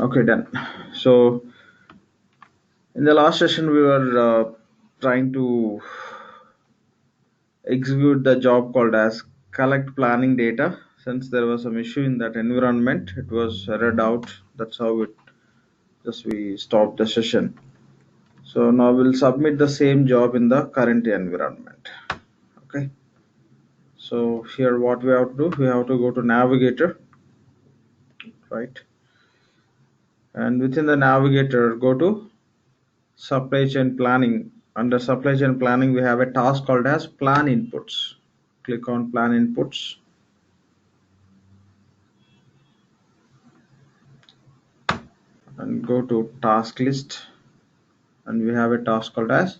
Okay, done. So in the last session, we were trying to execute the job called as collect planning data. Since there was some issue in that environment, it was read out. That's how it just we stopped the session. So now we'll submit the same job in the current environment. Okay. So here, what we have to do, we have to go to Navigator, right? And within the Navigator, go to supply chain planning. Under supply chain planning, we have a task called as plan inputs. Click on plan inputs and go to task list, and we have a task called as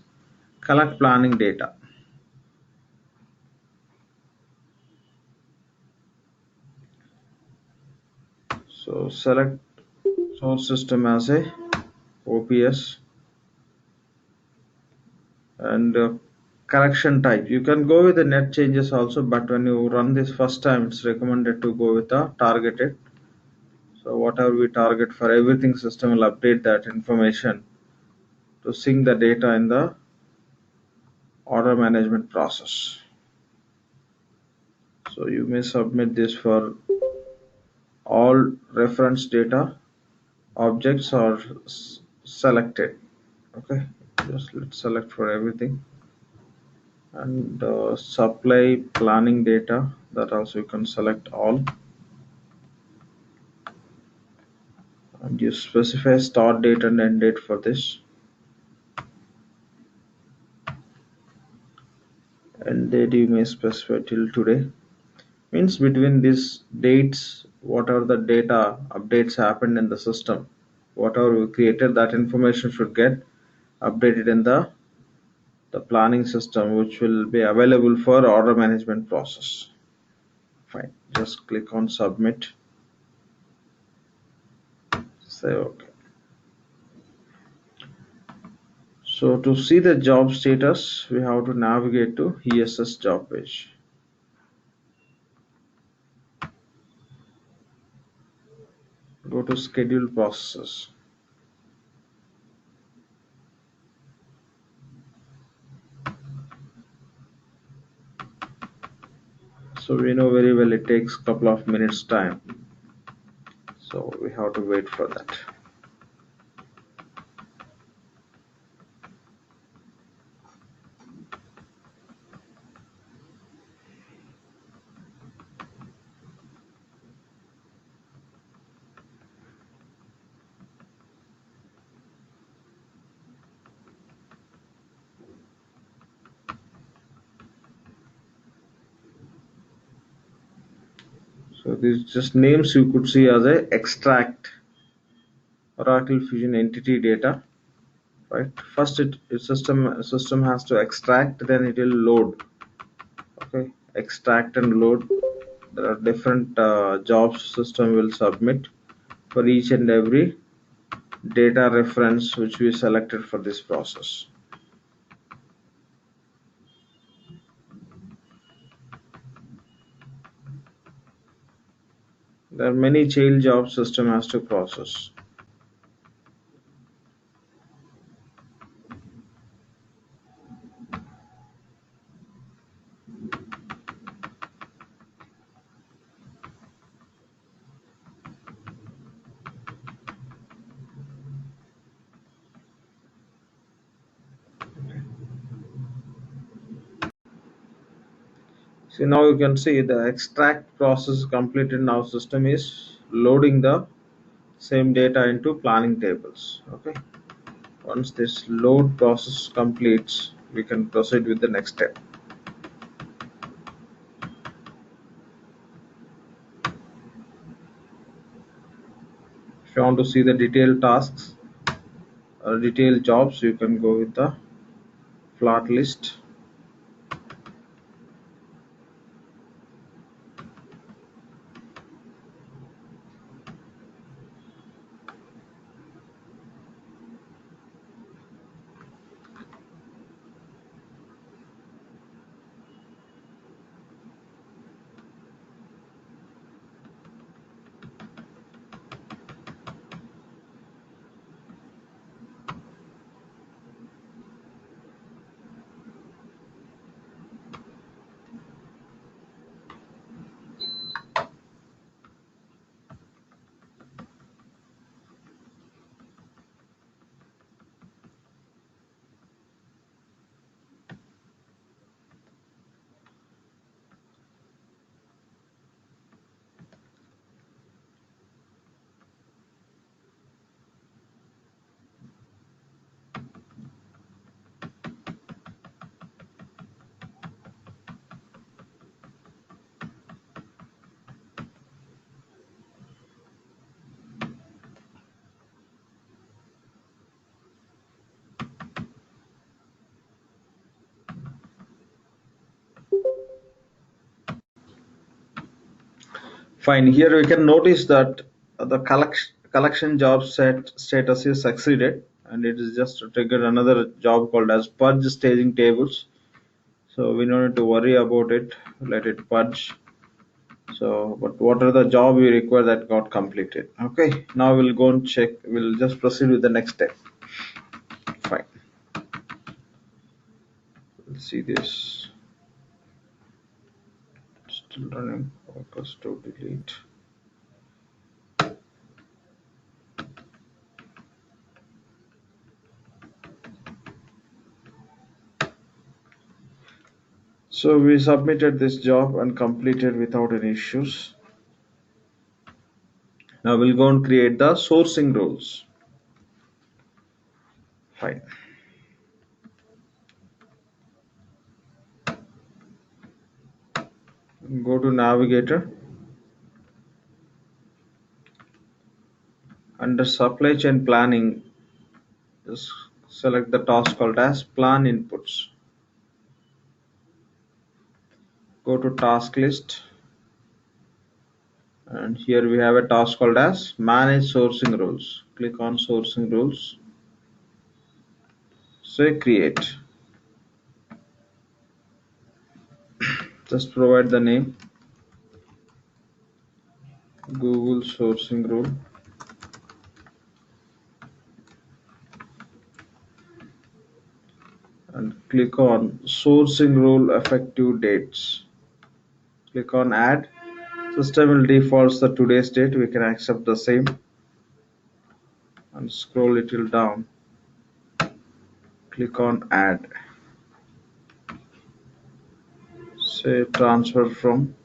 collect planning data. So select source system as a OPS and correction type. You can go with the net changes also, but when you run this first time, it's recommended to go with the targeted. So whatever we target for everything, system will update that information to sync the data in the order management process. So you may submit this for all reference data objects are selected. Okay, just let's select for everything, and supply planning data, that also you can select all, and you specify start date and end date for this. And date you may specify till today, means between these dates whatever the data updates happened in the system, whatever we created, that information should get updated in the planning system, which will be available for order management process. Fine, just click on submit, say okay. So to see the job status, we have to navigate to ESS job page. Go to schedule processes. So we know very well it takes couple of minutes time, so we have to wait for that. So these just names you could see as a extract Oracle Fusion entity data, right? First system has to extract, then it will load. Okay, extract and load. There are different jobs system will submit for each and every data reference which we selected for this process. There are many child jobs system has to process. See, now you can see the extract process completed. Now system is loading the same data into planning tables. Okay, once this load process completes, we can proceed with the next step. If you want to see the detailed tasks or detailed jobs, you can go with the flat list. Fine. Here we can notice that the collection job set status is succeeded, and it is just triggered another job called as purge staging tables. So we don't need to worry about it. Let it purge. So, but what are the job we require that got completed? Okay. Now we'll go and check. We'll just proceed with the next step. Fine. Let's see this. Still running. Focus to delete. So we submitted this job and completed without any issues. Now we'll go and create the sourcing rules. Fine. Go to navigator. Under supply chain planning, just select the task called as plan inputs. Go to task list, and here we have a task called as manage sourcing rules. Click on sourcing rules. Say create. Just provide the name. Google sourcing rule. And click on sourcing rule effective dates. Click on add. System will default the today's date. We can accept the same and scroll it till down. Click on add. Say transfer from,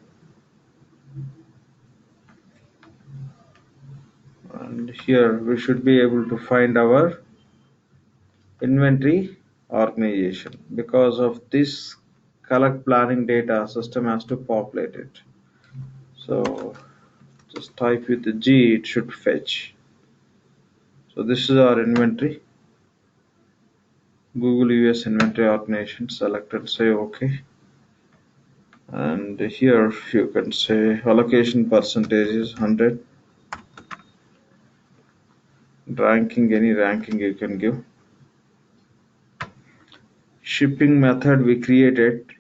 and here we should be able to find our inventory organization. Because of this collect planning data, system has to populate it. So just type with the G, it should fetch. So this is our inventory. Google US inventory organization. Select and say OK. And here you can say allocation percentage is 100. Ranking, any ranking you can give. Shipping method we created,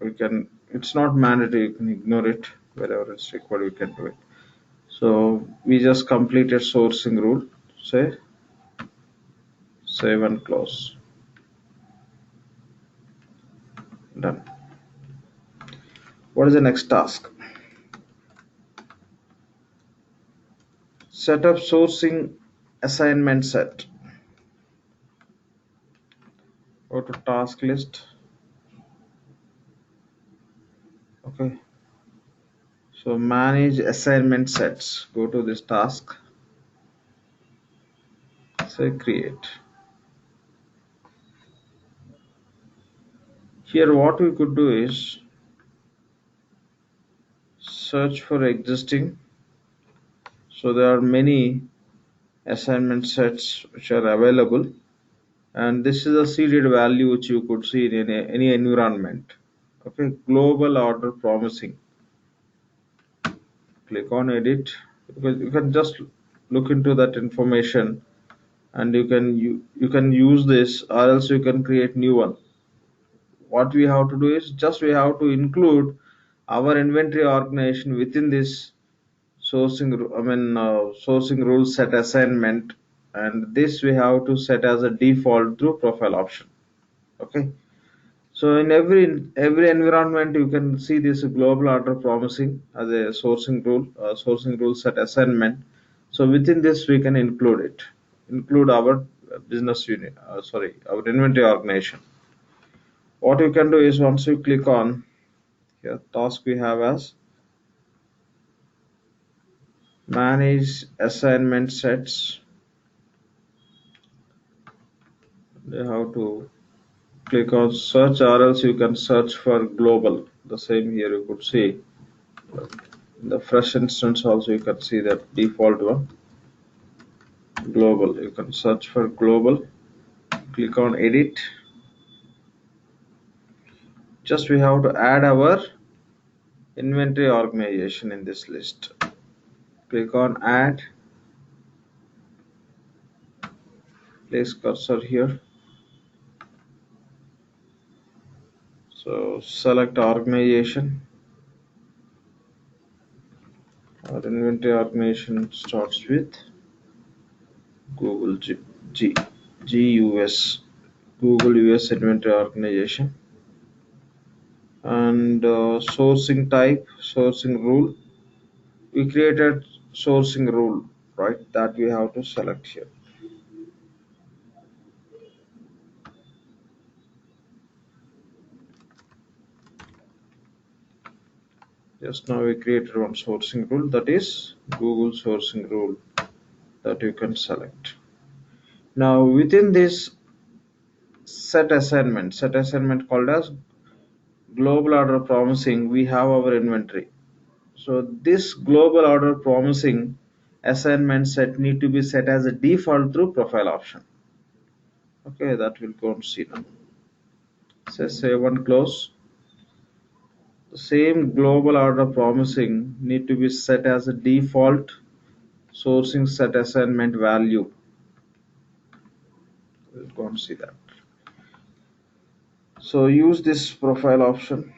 we can, it's not mandatory, you can ignore it. Wherever it's required we can do it. So we just completed sourcing rule. Say save and close. Done. What is the next task? Set up sourcing assignment set. Go to task list. Okay. So manage assignment sets. Go to this task. Say create. Here what we could do is search for existing. So there are many assignment sets which are available, and this is a seeded value which you could see in any environment. Okay, global order promising. Click on edit, because you can just look into that information, and you can use this, or else you can create new one. What we have to do is just we have to include our inventory organization within this sourcing rule set assignment, and this we have to set as a default through profile option. Okay, so in every environment you can see this global order promising as a sourcing rule set assignment. So within this we can include our business unit, our inventory organization. What you can do is, once you click on here task, we have as manage assignment sets. You have to click on search, or else you can search for global. The same here you could see. In the fresh instance also you can see that default one, global. You can search for global. Click on edit. Just we have to add our inventory organization in this list. Click on add, place cursor here. So select organization. Our inventory organization starts with Google G, GUS, Google US inventory organization, and sourcing type, sourcing rule. We created sourcing rule, right? That we have to select here. Just now we created one sourcing rule, that is Google sourcing rule, that you can select. Now within this set assignment called as global order promising, we have our inventory. So this global order promising assignment set need to be set as a default through profile option. Okay, that will go and see now. Say save and close. The same global order promising need to be set as a default sourcing set assignment value. We'll go and see that. So use this profile option.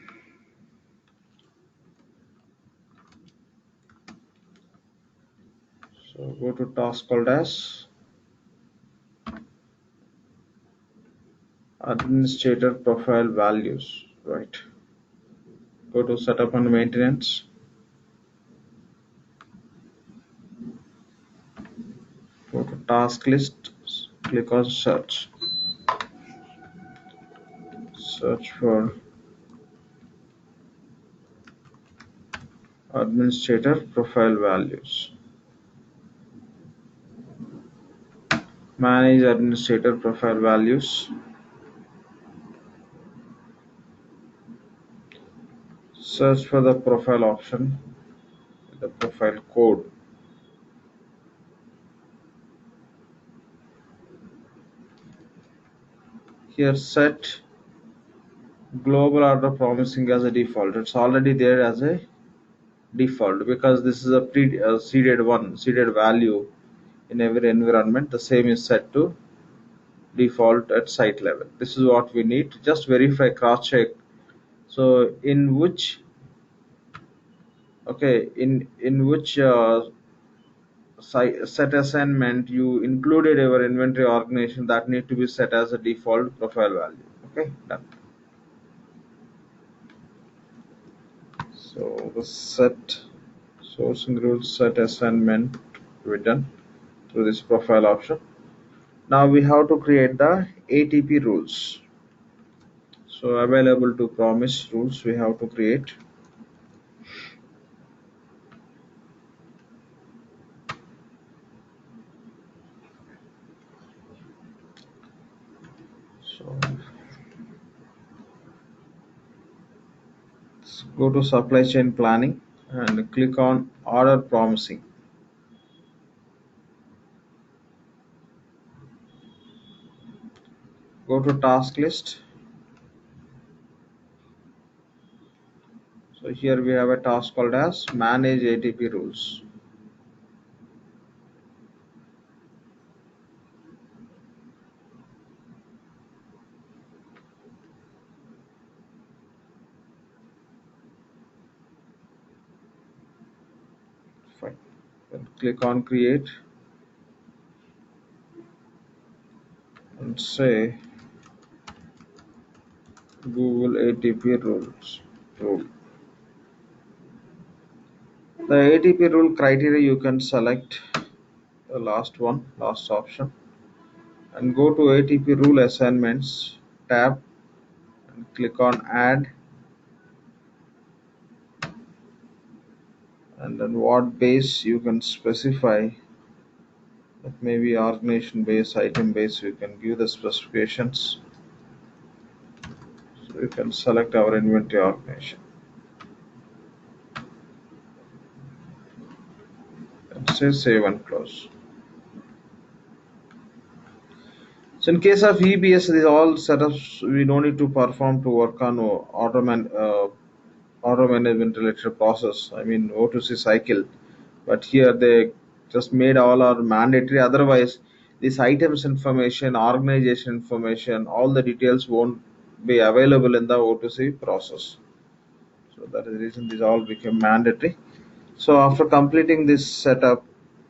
So go to task called as administrator profile values, right? Go to setup and maintenance. Go to task list, click on search. Search for administrator profile values. Manage administrator profile values. Search for the profile option, the profile code. Here set global order promising as a default. It's already there as a default because this is a seeded value in every environment. The same is set to default at site level. This is what we need. Just verify, cross check. So in which set assignment you included your inventory organization, that need to be set as a default profile value. Okay, done. So the set sourcing rules set assignment we done through this profile option. Now we have to create the ATP rules. So available to promise rules we have to create. So let's go to supply chain planning and click on order promising. Go to task list. So here we have a task called as manage ATP rules. Fine. Then click on create and say Google ATP rules rule. The ATP rule criteria you can select the last option, and go to ATP rule assignments tab and click on add, and then what base you can specify. That may be organization base, item base. You can give the specifications. So you can select our inventory organization and say save and close. So in case of EBS, these all setups we don't need to perform to work on auto management related process, I mean O2C cycle. But here they just made all are mandatory. Otherwise, this items information, organization information, all the details won't be available in the O2C process. So that is the reason these all became mandatory. So after completing this setup,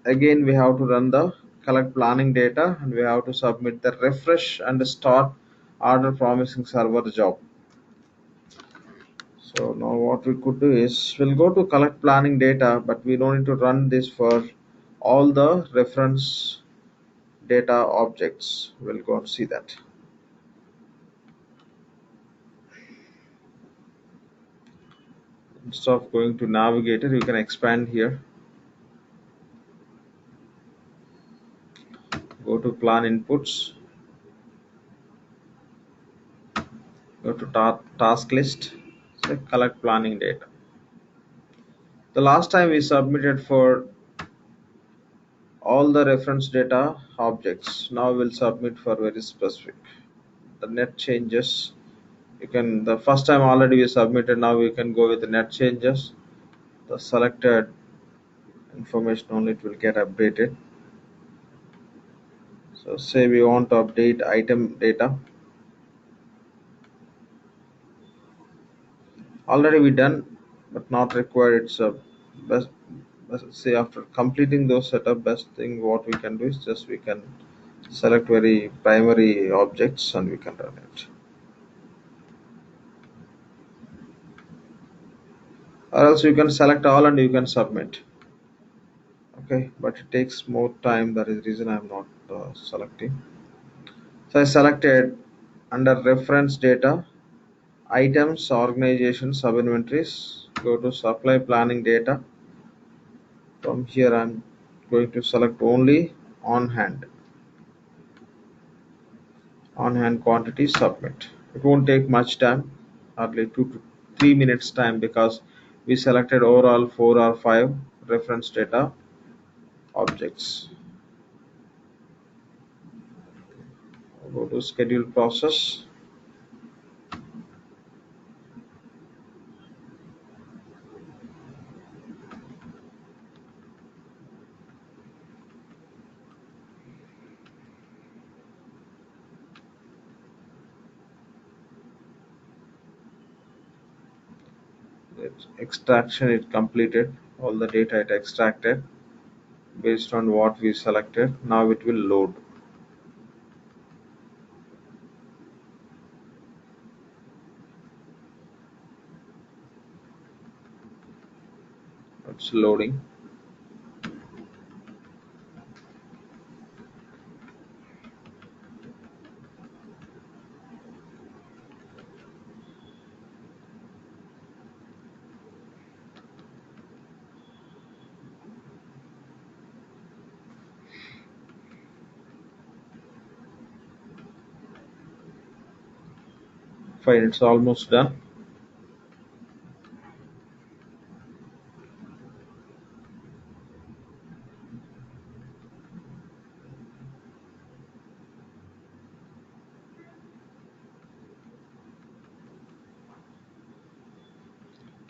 again we have to run the collect planning data and we have to submit the refresh and start order promising server job. So now what we could do is we'll go to collect planning data, but we don't need to run this for all the reference data objects. We'll go and see that. Instead of going to navigator, you can expand here. Go to plan inputs. Go to task list. Say collect planning data. The last time we submitted for all the reference data objects. Now we'll submit for very specific. The net changes. You can the first time already we submitted. Now we can go with the net changes. The selected information only it will get updated. So say we want to update item data. Already we done, but not required. It's a best say after completing those setup, best thing what we can do is just we can select very primary objects and we can run it. Or else you can select all and you can submit. Okay, but it takes more time. That is the reason I'm not selecting. So I selected under reference data, items, organization, sub inventories. Go to supply planning data. From here I'm going to select only on hand quantity, submit. It won't take much time, hardly 2 to 3 minutes time, because we selected overall 4 or 5 reference data objects. Go to schedule process. Its extraction is completed. All the data it extracted based on what we selected. Now it will load. It's loading. Fine, it's almost done.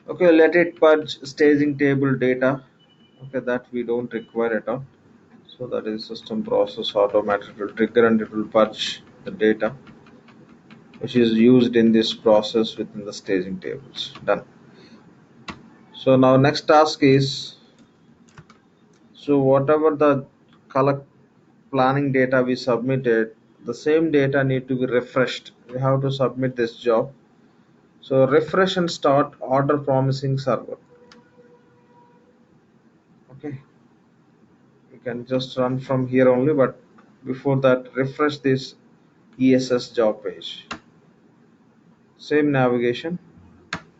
Okay, let it purge staging table data. Okay, that we don't require at all. So that is system process automatic will trigger and it will purge the data which is used in this process within the staging tables. Done. So now next task is, so whatever the collect planning data we submitted, the same data need to be refreshed. We have to submit this job. So refresh and start order promising server. Okay, you can just run from here only, but before that refresh this ESS job page. Same navigation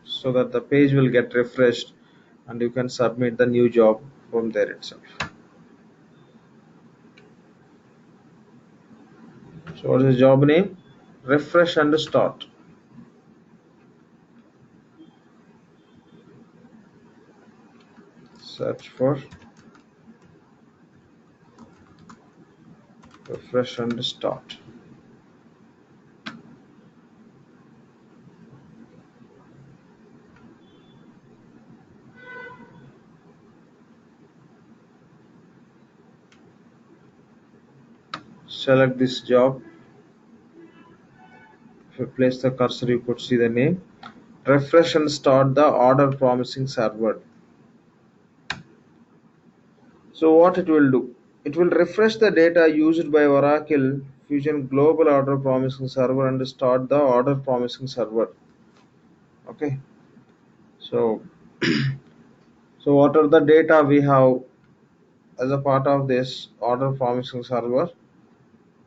so that the page will get refreshed and you can submit the new job from there itself. So what is the job name? Refresh and start. Search for refresh and start. select this job. If you place the cursor, you could see the name. Refresh and start the order promising server. So what it will do? It will refresh the data used by Oracle Fusion Global Order Promising Server and start the order promising server. Okay. So so what are the data we have as a part of this order promising server?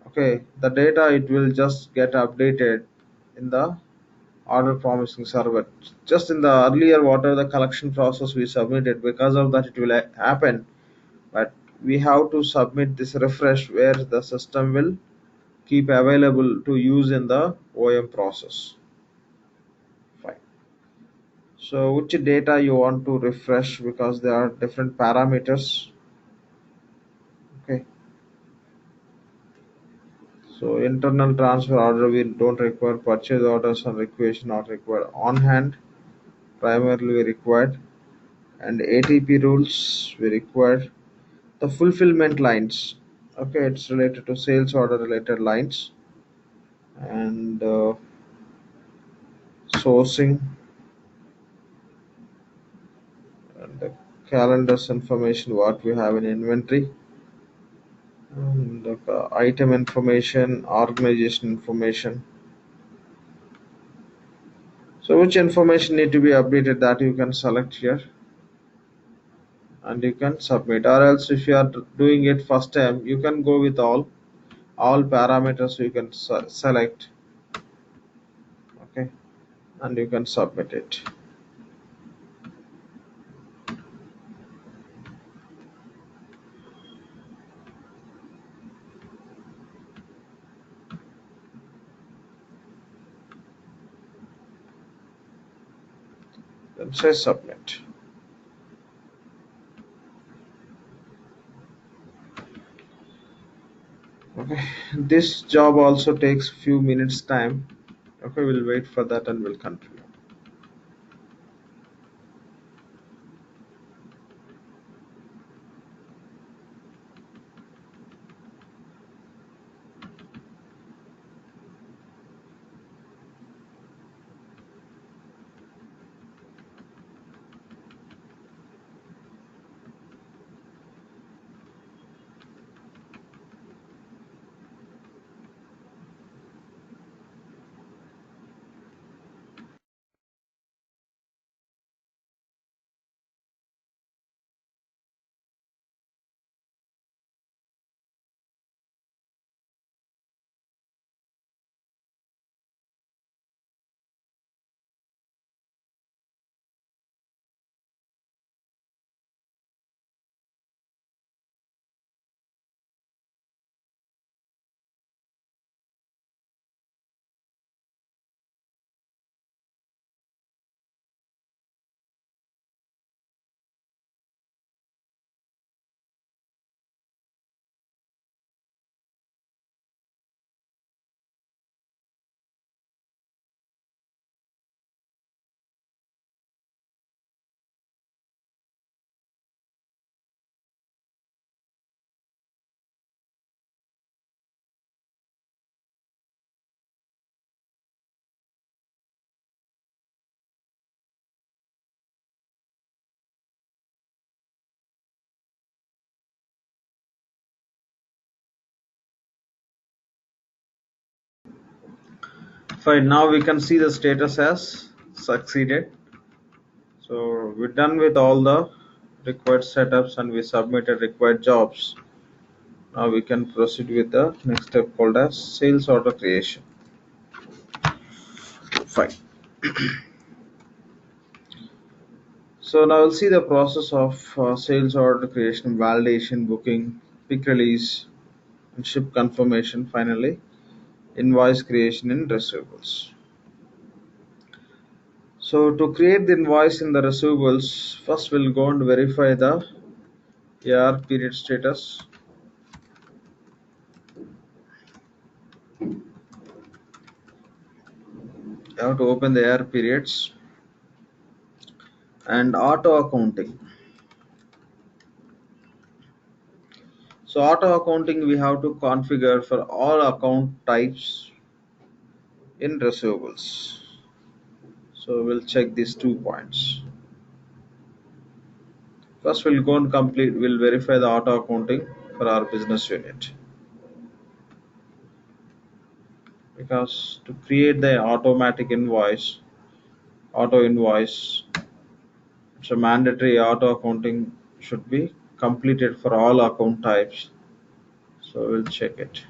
Okay, the data it will just get updated in the order promising server. Just in the earlier whatever the collection process we submitted, because of that it will happen, but we have to submit this refresh where the system will keep available to use in the OM process. Fine. So which data you want to refresh, because there are different parameters. Okay. So internal transfer order we don't require, purchase orders and requisition not required, on hand primarily required, and ATP rules we required. The fulfillment lines, okay, it's related to sales order related lines, and sourcing and the calendars information what we have in inventory, and the item information, organization information. So which information need to be updated, that you can select here and you can submit, or else if you are doing it first time you can go with all parameters you can select. Okay, and you can submit it. Then say submit. Okay, this job also takes few minutes time. Okay, we'll wait for that and we'll continue. Fine, now we can see the status as succeeded. So we're done with all the required setups and we submitted required jobs. Now we can proceed with the next step called as sales order creation. Fine. So now we'll see the process of sales order creation, validation, booking, pick release, and ship confirmation. Finally, invoice creation in receivables. So to create the invoice in the receivables, first we'll go and verify the AR period status. You have to open the AR periods and auto accounting. So auto accounting we have to configure for all account types in receivables. So we'll check these 2 points. First we'll go and we'll verify the auto accounting for our business unit. Because to create the automatic auto invoice, it's a mandatory auto accounting should be completed for all account types. So we'll check it.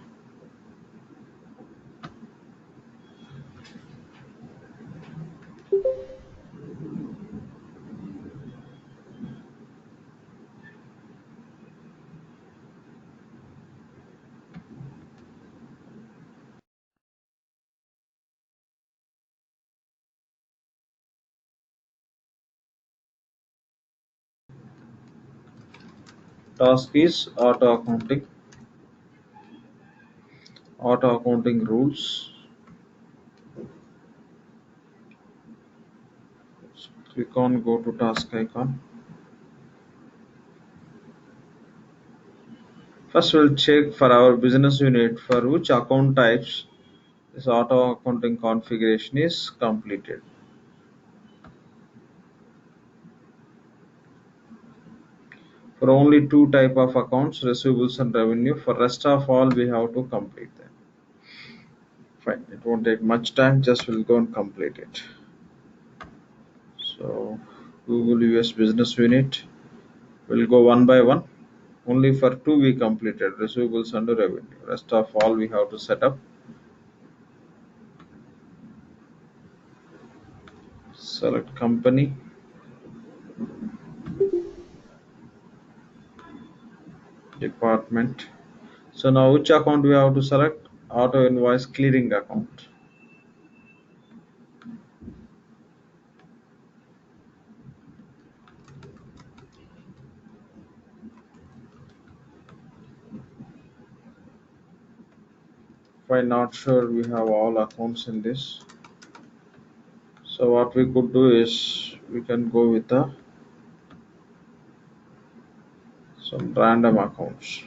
Task is auto accounting rules. So click on go to task icon. First we'll check for our business unit for which account types this auto accounting configuration is completed. For only two type of accounts, receivables and revenue. For rest of all, we have to complete them. Fine, it won't take much time. Just we'll go and complete it. So Google US Business Unit. We'll go one by one. Only for two we completed receivables and revenue. Rest of all we have to set up. Select company. Department. So now which account we have to select? Auto invoice clearing account. If I'm not sure we have all accounts in this. So what we could do is we can go with some random accounts.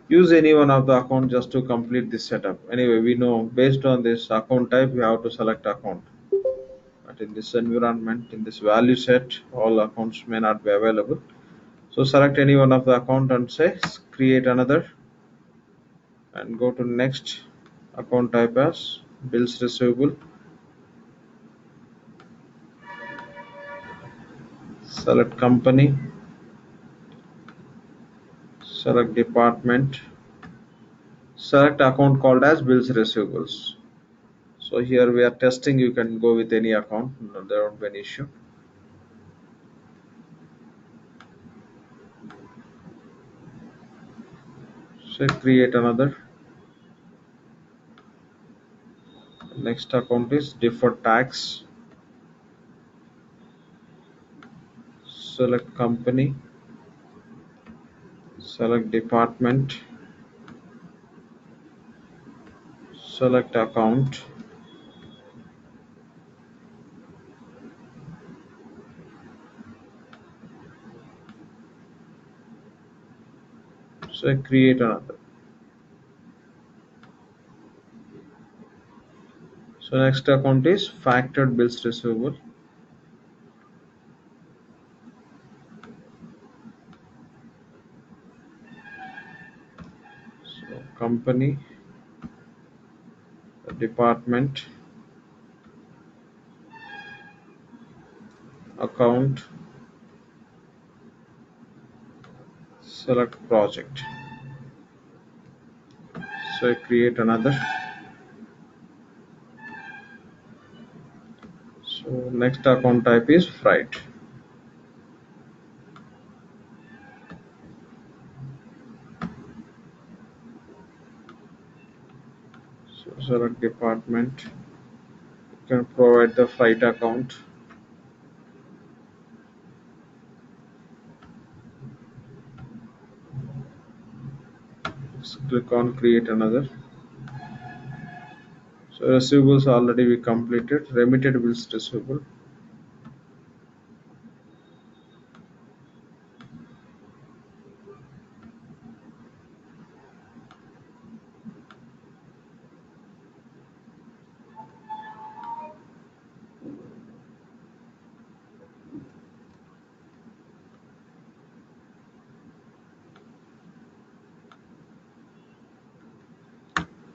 Use any one of the account just to complete this setup. Anyway, we know based on this account type we have to select account. But in this environment, in this value set, all accounts may not be available. So select any one of the account and say create another and go to next account type as bills receivable. Select company, select department, select account called as bills receivables. So here we are testing, you can go with any account, no, there won't be an issue. So create another. Next account is deferred tax. Select company, select department, select account. So create another. So next account is factored bills receivable. So company, department, account, select project. So create another. So next account type is freight. So select department. You can provide the freight account. Just click on create another. So receivables already we completed. Remitted bills receivable.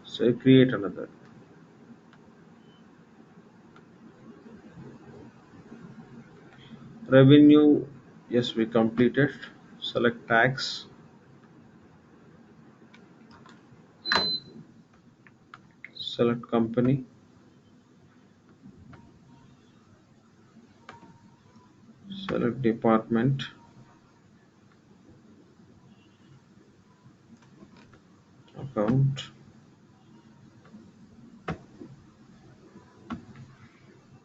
So create another. Revenue, yes, we completed. Select tax, select company, select department, account,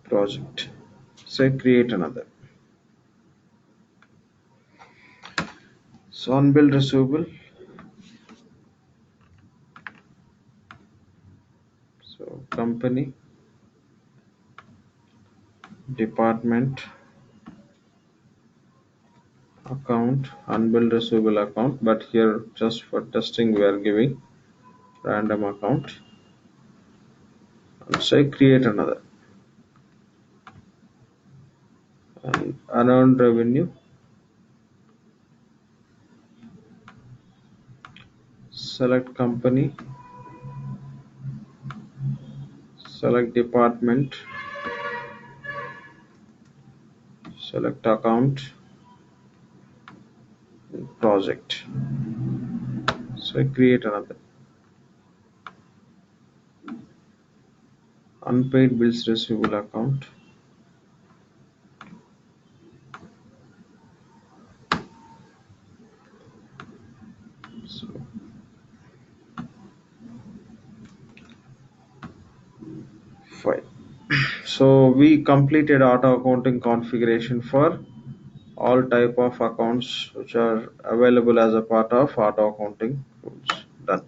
project. Say create another. So unbilled receivable. So company, department, account, unbilled receivable account. But here just for testing we are giving random account. And say create another. And unearned revenue. Select company, select department, select account, project. So create another. Unpaid bills receivable account. So fine. So we completed auto accounting configuration for all type of accounts which are available as a part of auto accounting tools. Done.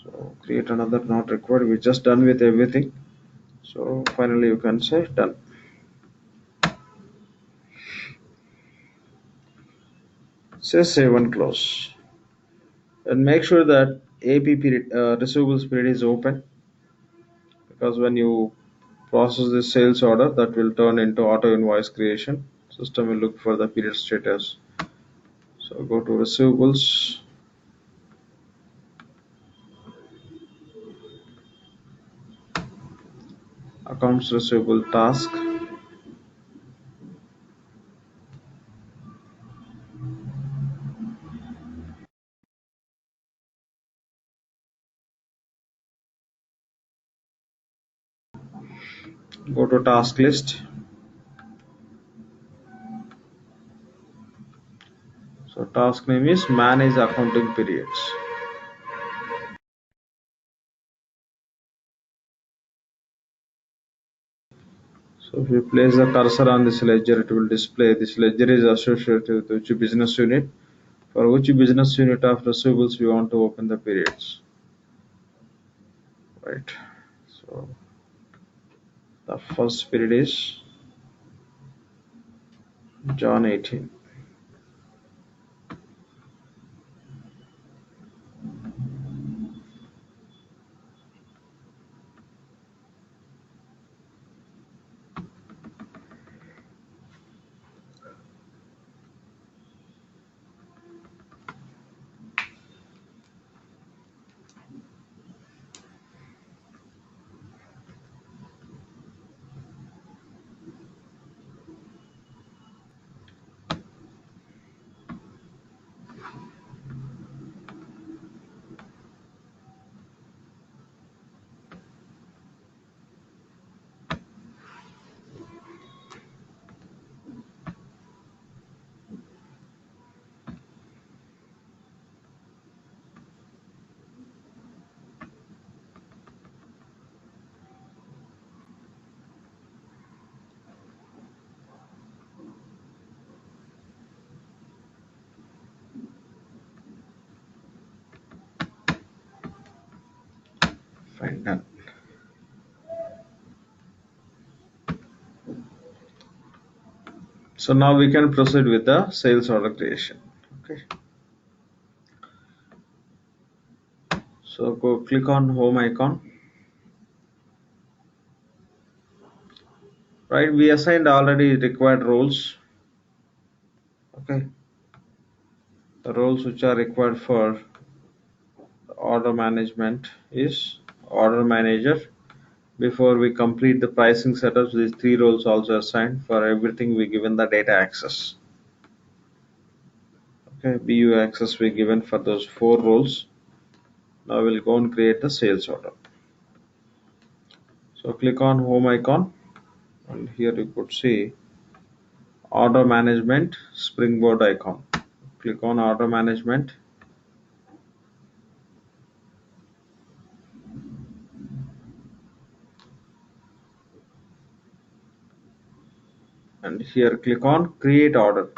So create another not required. We just done with everything. So finally you can say done. Say save and close. And make sure that APP receivables period is open, because when you process the sales order that will turn into auto invoice creation. System will look for the period status. So go to receivables, accounts receivable task, go to task list. So task name is manage accounting periods. So if you place the cursor on this ledger, it will display this ledger is associated with which business unit, for which business unit of receivables we want to open the periods. Right. So the first period is John 18. So now we can proceed with the sales order creation. Okay. So go click on home icon. Right, we assigned already required roles. Okay, the roles which are required for order management is order manager. Before we complete the pricing setups, these three roles also assigned. For everything we given the data access. Okay, BU access we given for those four roles. Now we'll go and create the sales order. So click on home icon, and here you could see order management springboard icon. Click on order management. And here click on create order.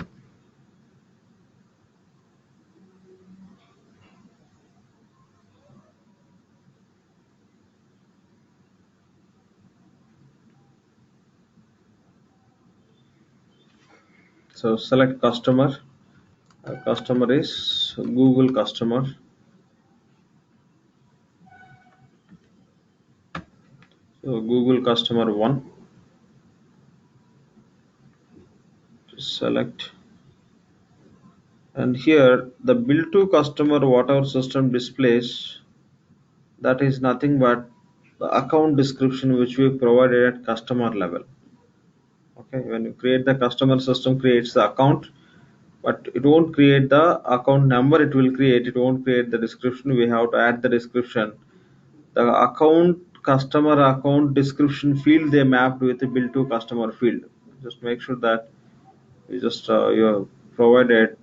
So select customer. Customer is Google customer. So Google customer 1. Select. And here the bill to customer whatever system displays, that is nothing but the account description which we provided at customer level. Okay, when you create the customer, system creates the account, but it won't create the account number. It won't create the description. We have to add the description. The account customer account description field they mapped with the bill to customer field. Just make sure that you have provided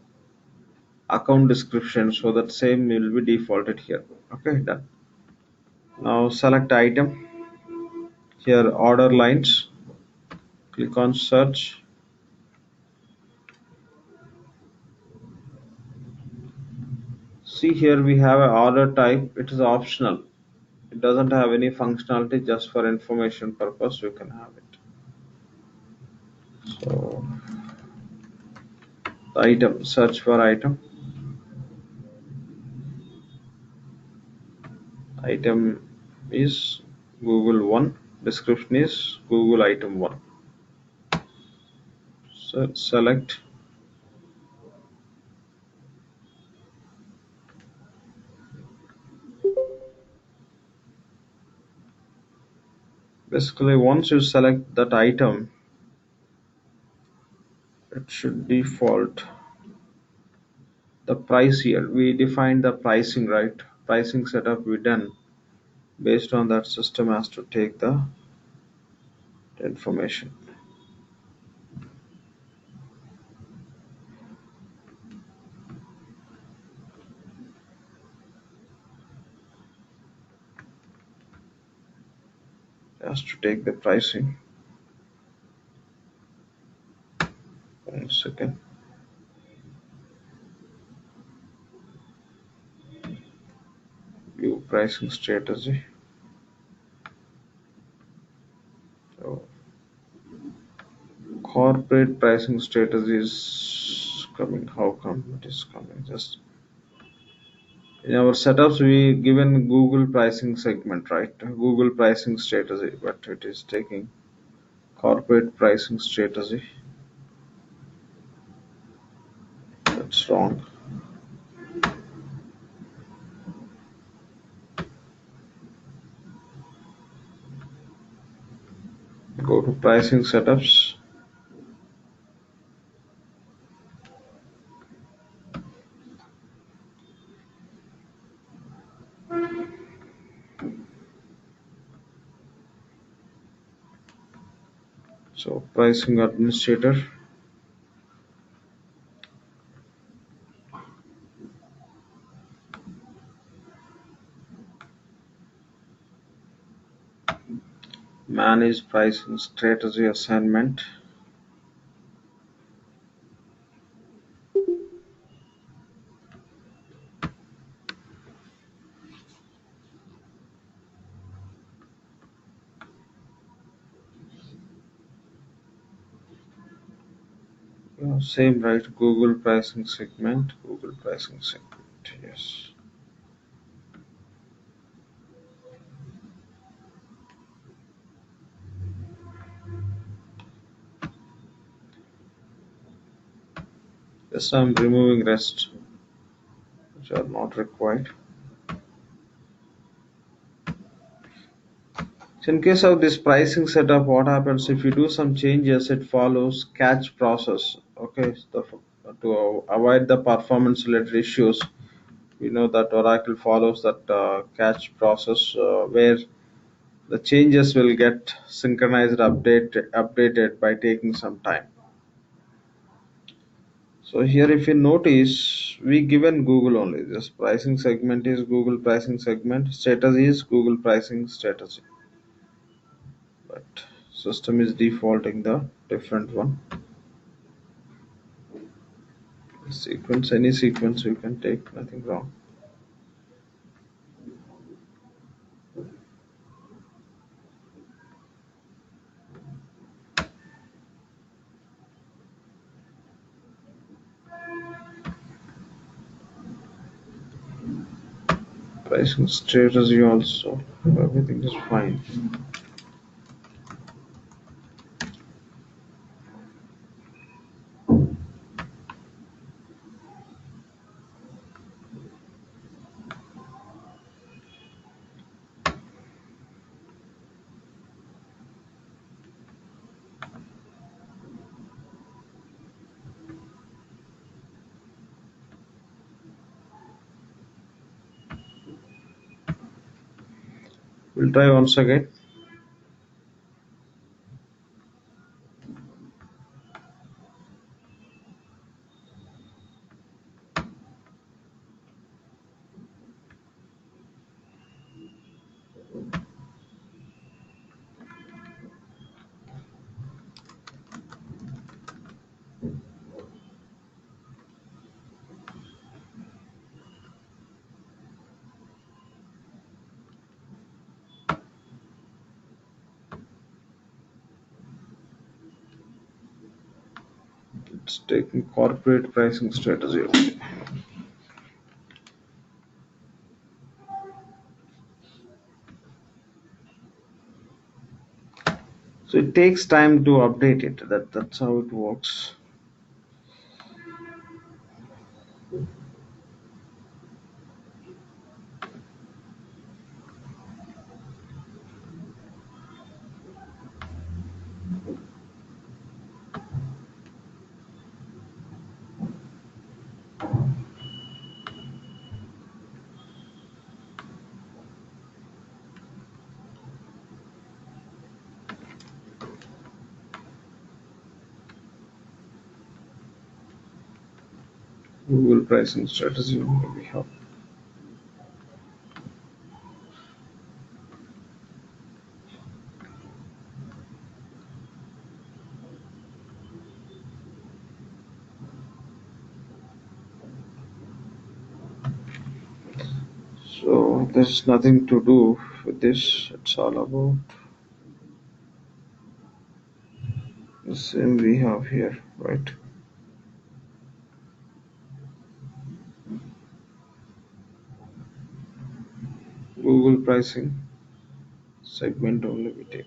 account description, so that same will be defaulted here. Okay, done. Now select item. Here order lines. Click on search. See, here we have an order type. It is optional. It doesn't have any functionality, just for information purpose you can have it. So the item, search for item. Item is Google 1. Description is Google item 1. So select. Basically, once you select that item, it should default the price. Here we defined the pricing, right? Pricing setup we done. Based on that, system has to take the information. It has to take the pricing. 1 second. View pricing strategy. So corporate pricing strategy is coming. How come it is coming? Just in our setups we given Google pricing segment, right? Google pricing strategy, but it is taking corporate pricing strategy. That's wrong. Go to pricing setups. So pricing administrator. Manage pricing strategy assignment. Yeah, same, right? Google pricing segment, Google pricing segment. Yes. Yes, I'm removing rest which are not required. So in case of this pricing setup, what happens if you do some changes, it follows catch process. Okay, so to avoid the performance related issues, we know that Oracle follows that catch process where the changes will get synchronized, updated by taking some time. So here, if you notice, we given Google only. This pricing segment is Google pricing segment. Status is Google pricing status. But system is defaulting the different one. Sequence, any sequence you can take, nothing wrong. Pricing status you also. Everything is fine. We'll try once again. It's taking corporate pricing strategy. Okay. So it takes time to update it. That's how it works. Google pricing strategy only we have. So there's nothing to do with this. It's all about the same we have here, right? Google pricing segment only we take.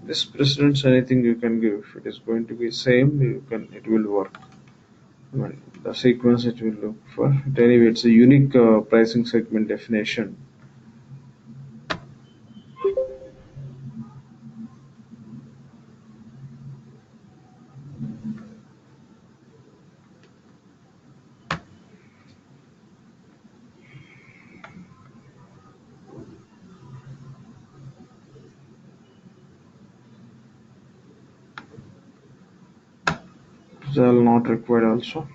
This precedence anything you can give. If it is going to be same, you can it will work. I mean, the sequence it will look for. Anyway, it's a unique pricing segment definition. Shall not required also.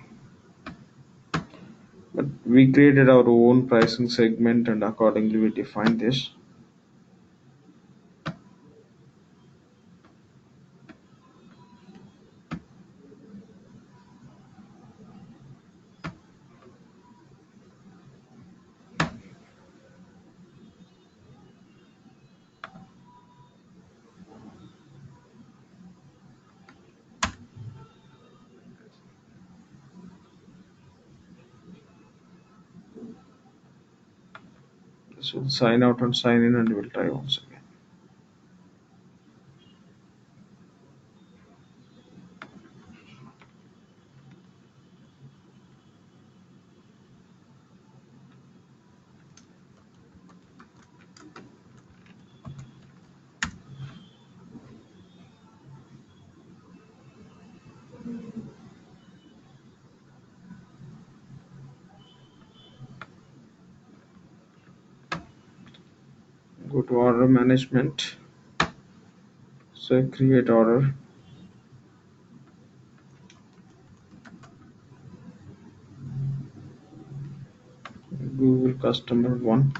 But we created our own pricing segment and accordingly we defined this. So sign out and sign in, and we'll try once again. Go to order management. So create order. Google customer one.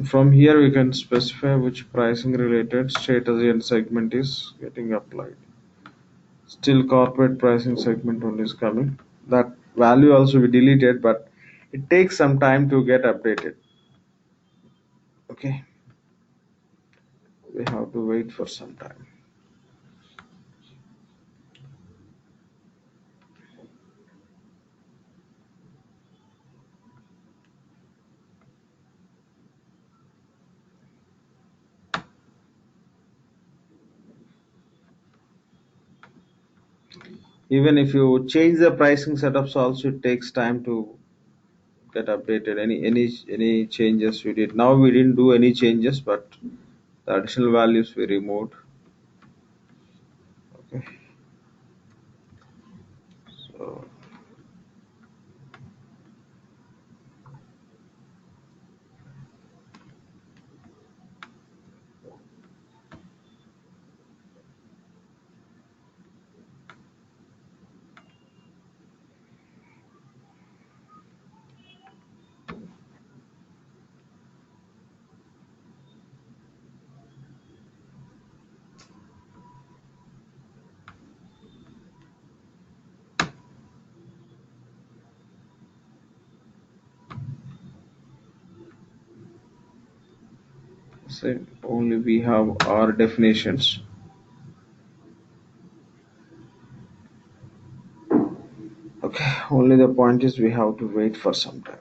From here we can specify which pricing related status and segment is getting applied. Still corporate pricing segment only is coming. That value also be deleted, but it takes some time to get updated. Okay, we have to wait for some time. Even if you change the pricing setups also, it takes time to get updated. Any changes we did. Now we didn't do any changes, but the additional values we removed. Okay, so same. Only we have our definitions. Okay, only the point is we have to wait for some time.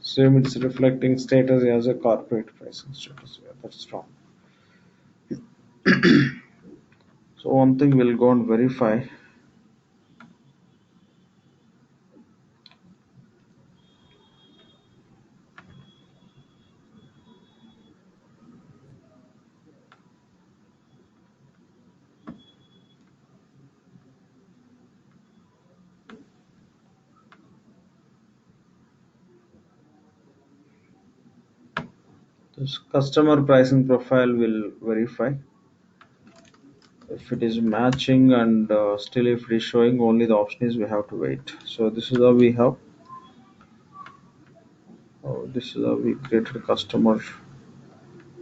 Same, it's reflecting status as a corporate pricing status. Yeah, that's wrong. So one thing we'll go and verify. This customer pricing profile will verify if it is matching, and still if it is showing, only the option is we have to wait. So this is how we have. This is how we created customer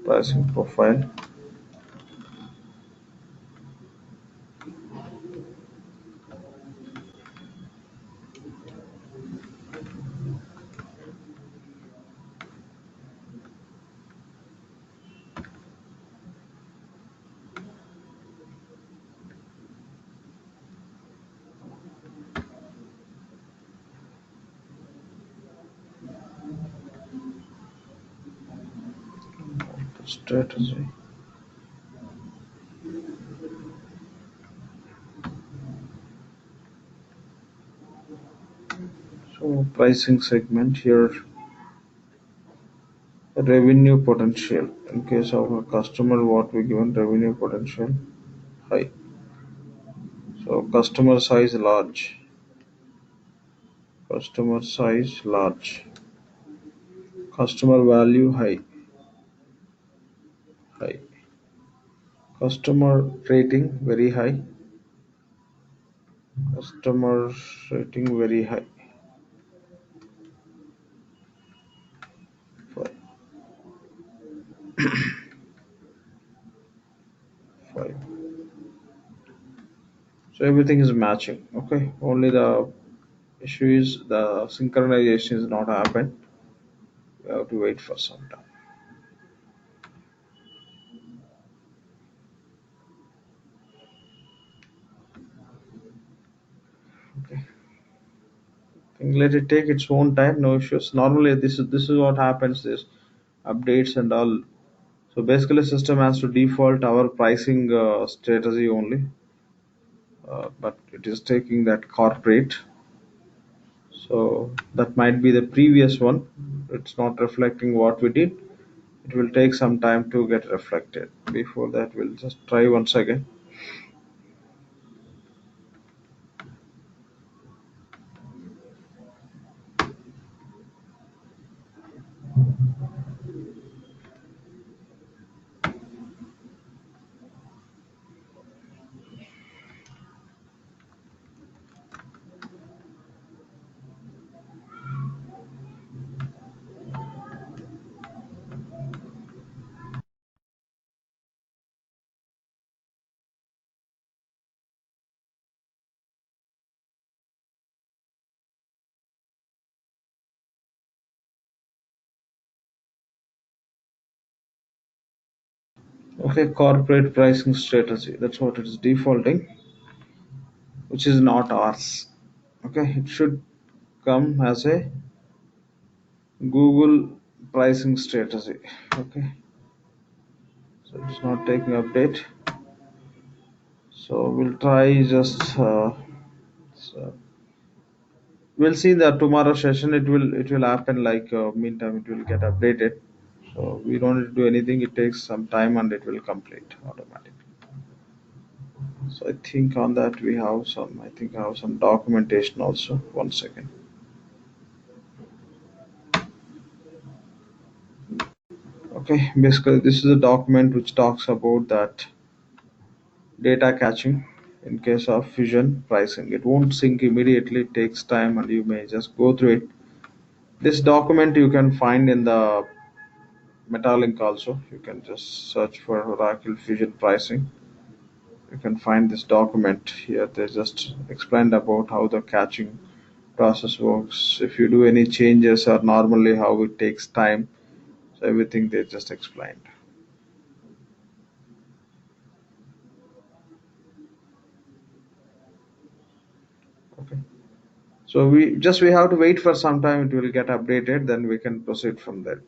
pricing profile. Strategy. pricing segment here, revenue potential. In case of a customer, what we given revenue potential high. So customer size large, customer size large, customer value high, high, customer rating very high, customer rating very high. Five, five. So everything is matching. Okay, only the issue is the synchronization is not happened. We have to wait for some time. Okay, think let it take its own time. No issues. Normally, this is what happens. This updates and all. So basically, system has to default our pricing strategy only, but it is taking that corporate. So that might be the previous one. It's not reflecting what we did. It will take some time to get reflected. Before that, we'll just try once again. Okay, corporate pricing strategy. That's what it is defaulting, which is not ours. Okay, it should come as a Google pricing strategy. Okay, so it's not taking update. So we'll try just. So we'll see the tomorrow session. It will happen like meantime it will get updated. So we don't need to do anything. It takes some time and it will complete automatically. So I think on that we have some. I think I have some documentation also. One second. Okay, basically this is a document which talks about that data caching in case of fusion pricing. It won't sync immediately, it takes time and you may just go through it. This document you can find in the Metalink also. You can just search for Oracle Fusion pricing. You can find this document here. They just explained about how the caching process works. If you do any changes or normally how it takes time. So everything they just explained. Okay. So we have to wait for some time. It will get updated. Then we can proceed from there.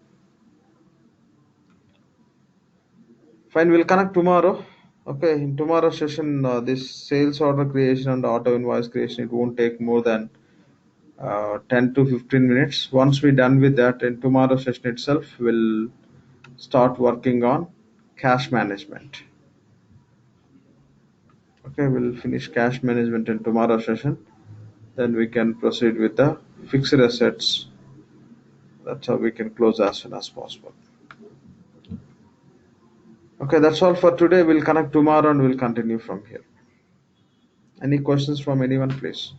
Fine. We'll connect tomorrow. Okay. In tomorrow's session, this sales order creation and auto invoice creation, it won't take more than 10 to 15 minutes. Once we're done with that, in tomorrow's session itself, we'll start working on cash management. Okay. We'll finish cash management in tomorrow's session. Then we can proceed with the fixed assets. That's how we can close as soon as possible. Okay, that's all for today. We'll connect tomorrow and we'll continue from here. Any questions from anyone, please?